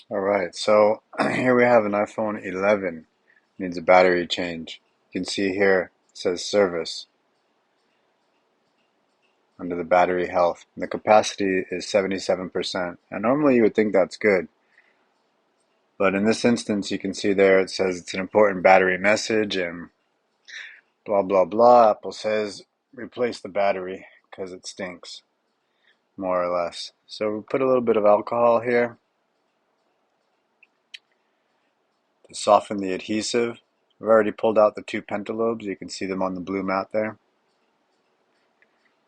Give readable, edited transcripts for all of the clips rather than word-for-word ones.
All right, so here we have an iPhone 11. Needs a battery change. You can see here it says service under the battery health. And the capacity is 77%. And normally you would think that's good. But in this instance, you can see there it says it's an important battery message and blah, blah, blah. Apple says replace the battery because it stinks, more or less. So we put a little bit of alcohol here to soften the adhesive. I've already pulled out the two pentalobes. You can see them on the blue mat there.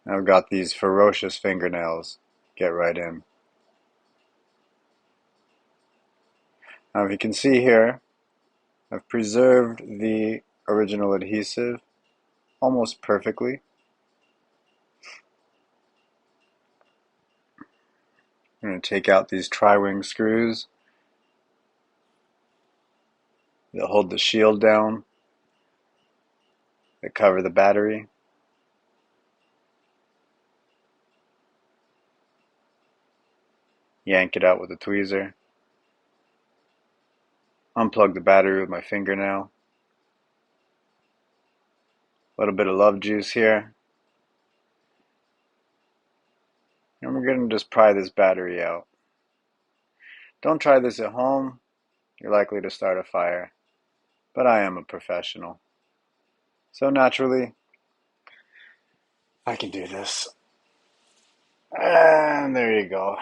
And I've got these ferocious fingernails. Get right in. Now if you can see here, I've preserved the original adhesive almost perfectly. I'm going to take out these tri-wing screws that hold the shield down, that cover the battery. Yank it out with a tweezer. Unplug the battery with my fingernail. A little bit of love juice here. And we're going to just pry this battery out. Don't try this at home. You're likely to start a fire. But I am a professional. So naturally, I can do this. And there you go.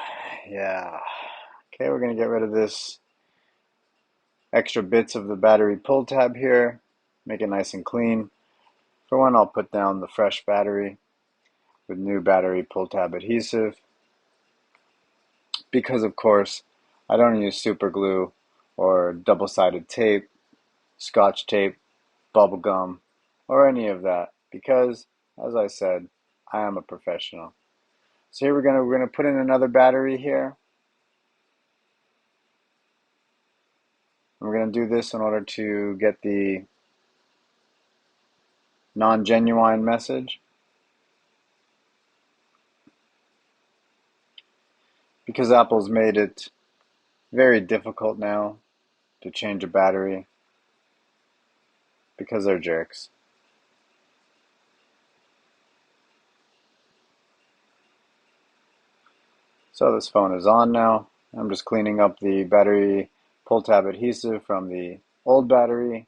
Yeah. Okay, we're going to get rid of this extra bits of the battery pull tab here. Make it nice and clean. For one, I'll put down the fresh battery with new battery pull tab adhesive. Because of course, I don't use super glue or double-sided tape, scotch tape, bubble gum, or any of that. Because, as I said, I am a professional. So here we're gonna put in another battery here. And we're gonna do this in order to get the non-genuine message. Because Apple's made it very difficult now to change a battery because they're jerks. So this phone is on now. I'm just cleaning up the battery pull tab adhesive from the old battery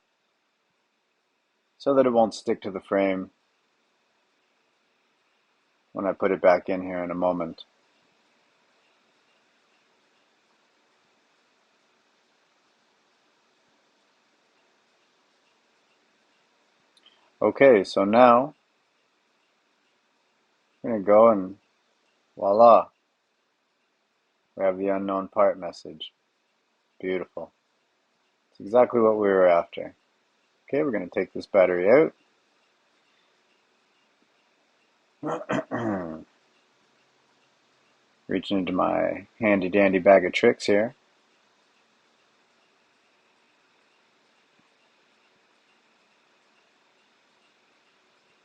so that it won't stick to the frame when I put it back in here in a moment. Okay, so now I'm going to go and voila, we have the unknown part message. Beautiful. It's exactly what we were after. Okay, we're going to take this battery out. Reaching into my handy dandy bag of tricks here.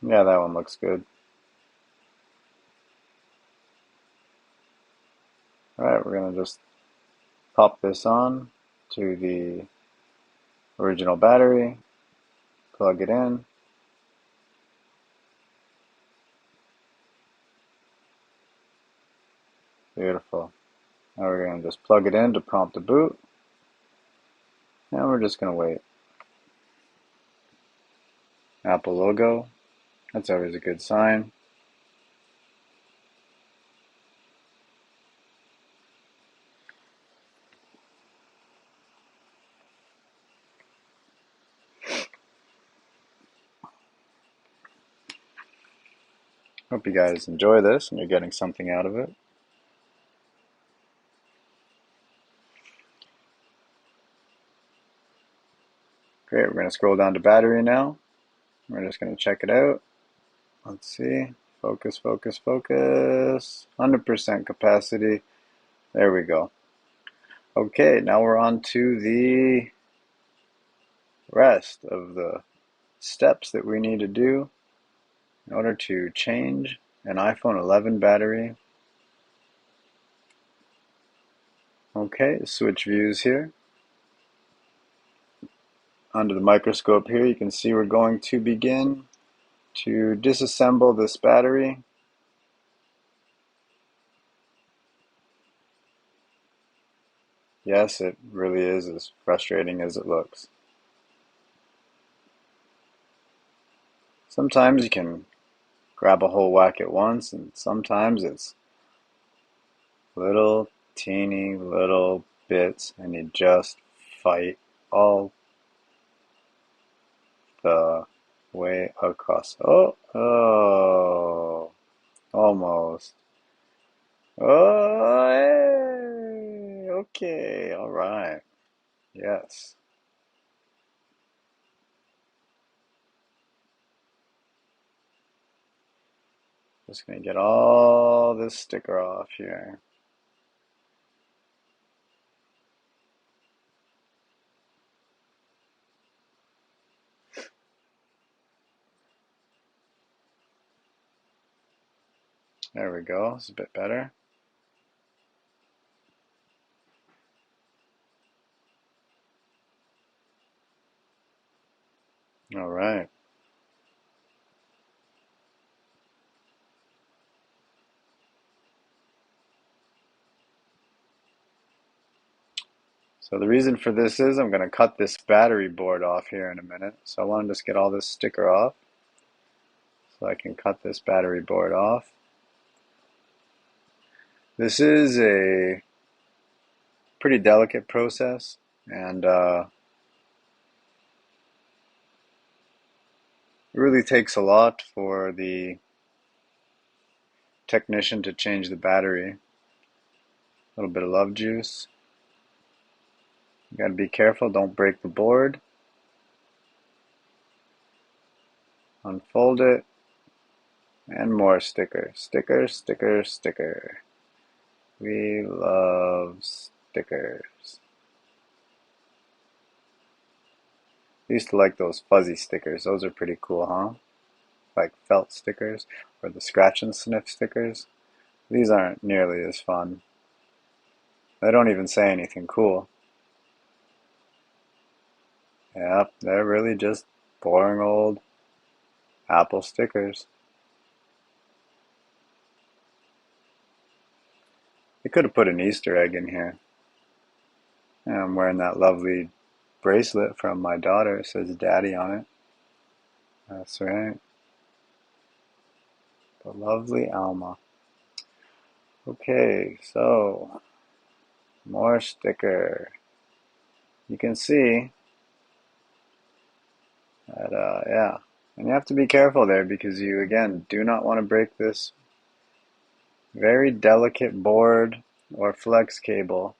Yeah, that one looks good. Alright, we're going to just pop this on to the original battery, plug it in. Beautiful. Now we're going to just plug it in to prompt a boot. And we're just going to wait. Apple logo. That's always a good sign. Hope you guys enjoy this and you're getting something out of it. Great, we're going to scroll down to battery now. We're just going to check it out. Let's see. Focus, focus, focus. 100% capacity. There we go. Okay, now we're on to the rest of the steps that we need to do in order to change an iPhone 11 battery. Okay, switch views here. Under the microscope here, you can see we're going to begin to disassemble this battery. Yes, it really is as frustrating as it looks. Sometimes you can grab a whole whack at once, and sometimes it's little teeny little bits, and you just fight all the way across. Oh, almost. Oh, hey, okay, all right. Yes. Just gonna get all this sticker off here. There we go. It's a bit better. All right. So the reason for this is I'm going to cut this battery board off here in a minute. So I want to just get all this sticker off so I can cut this battery board off. This is a pretty delicate process, and it really takes a lot for the technician to change the battery. A little bit of love juice. You got to be careful, don't break the board. Unfold it, and more sticker. Sticker, sticker, sticker. We love stickers. I used to like those fuzzy stickers. Those are pretty cool, huh? Like felt stickers or the scratch and sniff stickers. These aren't nearly as fun. They don't even say anything cool. Yep, they're really just boring old Apple stickers. They could have put an Easter egg in here. And I'm wearing that lovely bracelet from my daughter. It says Daddy on it. That's right. The lovely Alma. Okay, so more sticker. You can see that, yeah. And you have to be careful there because you, again, do not want to break this very delicate board or flex cable.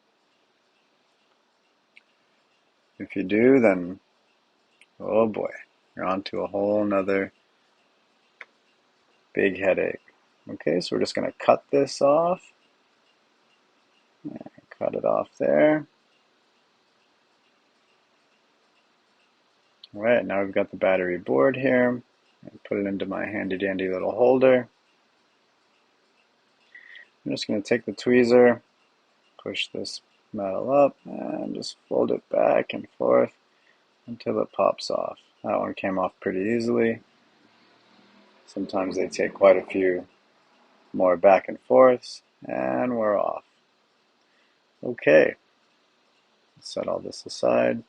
If you do, then, oh boy, you're on to a whole nother big headache. Okay, so we're just going to cut this off. Cut it off there. All right, now we've got the battery board here. Put it into my handy dandy little holder. I'm just going to take the tweezer, push this metal up, and just fold it back and forth until it pops off. That one came off pretty easily. Sometimes they take quite a few more back and forths, and we're off. Okay, set all this aside.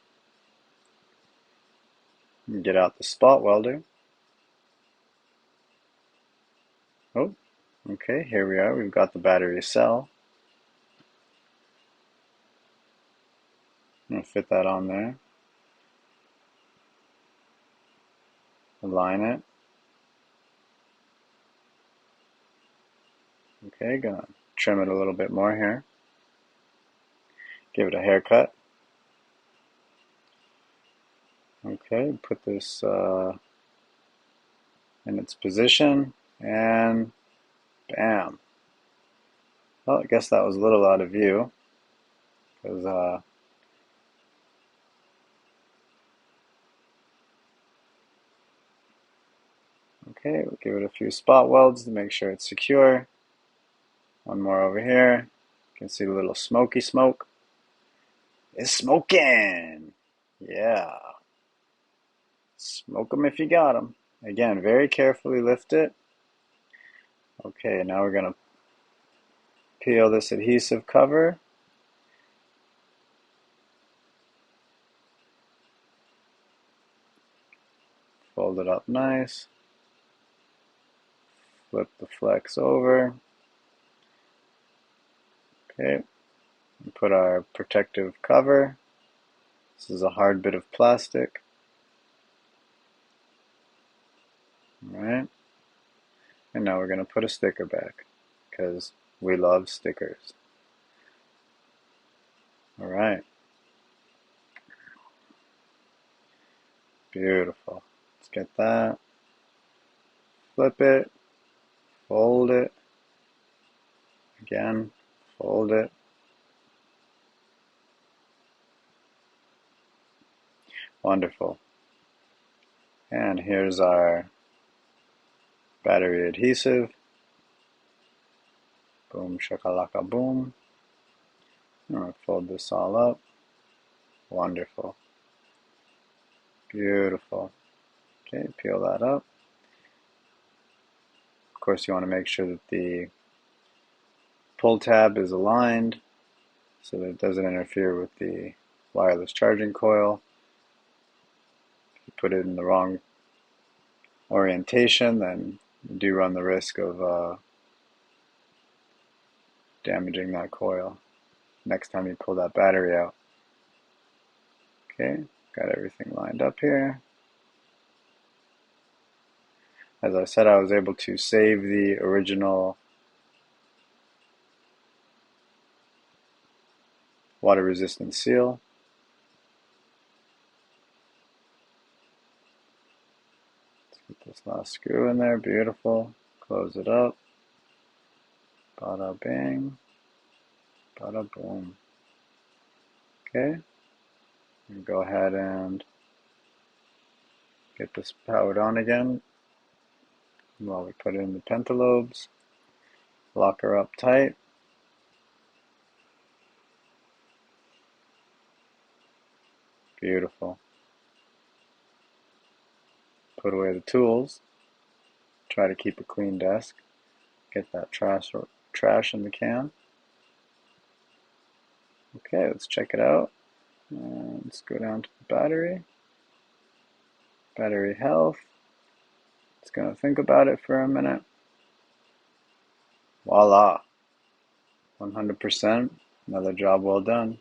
Get out the spot welder. Oh, okay, here we are. We've got the battery cell. I'm going to fit that on there. Align it. Okay, gonna trim it a little bit more here. Give it a haircut. Okay, put this in its position, and bam. Well, I guess that was a little out of view, because okay, we'll give it a few spot welds to make sure it's secure. One more over here. You can see a little smoky smoke. is smoking. Yeah, smoke them if you got them. Again, very carefully lift it. Okay, now we're going to peel this adhesive cover. Fold it up nice. Flip the flex over. Okay, and put our protective cover. This is a hard bit of plastic. Alright, and now we're going to put a sticker back because we love stickers. Alright, beautiful. Let's get that. Flip it, fold it, again, fold it. Wonderful. And here's our battery adhesive. Boom shakalaka boom. I'm going to fold this all up. Wonderful. Beautiful. Okay, peel that up. Of course, you want to make sure that the pull tab is aligned so that it doesn't interfere with the wireless charging coil. If you put it in the wrong orientation, then you do run the risk of damaging that coil next time you pull that battery out. Okay, got everything lined up here. As I said, I was able to save the original water-resistant seal. Let's get this last screw in there, beautiful. Close it up. Bada bing, bada boom. Okay, and go ahead and get this powered on again while we put in the pentalobes. Lock her up tight. Beautiful. Put away the tools. Try to keep a clean desk. Get that trash in the can. Okay, let's check it out. And let's go down to the battery. Battery health. It's going to think about it for a minute. Voila. 100%. Another job well done.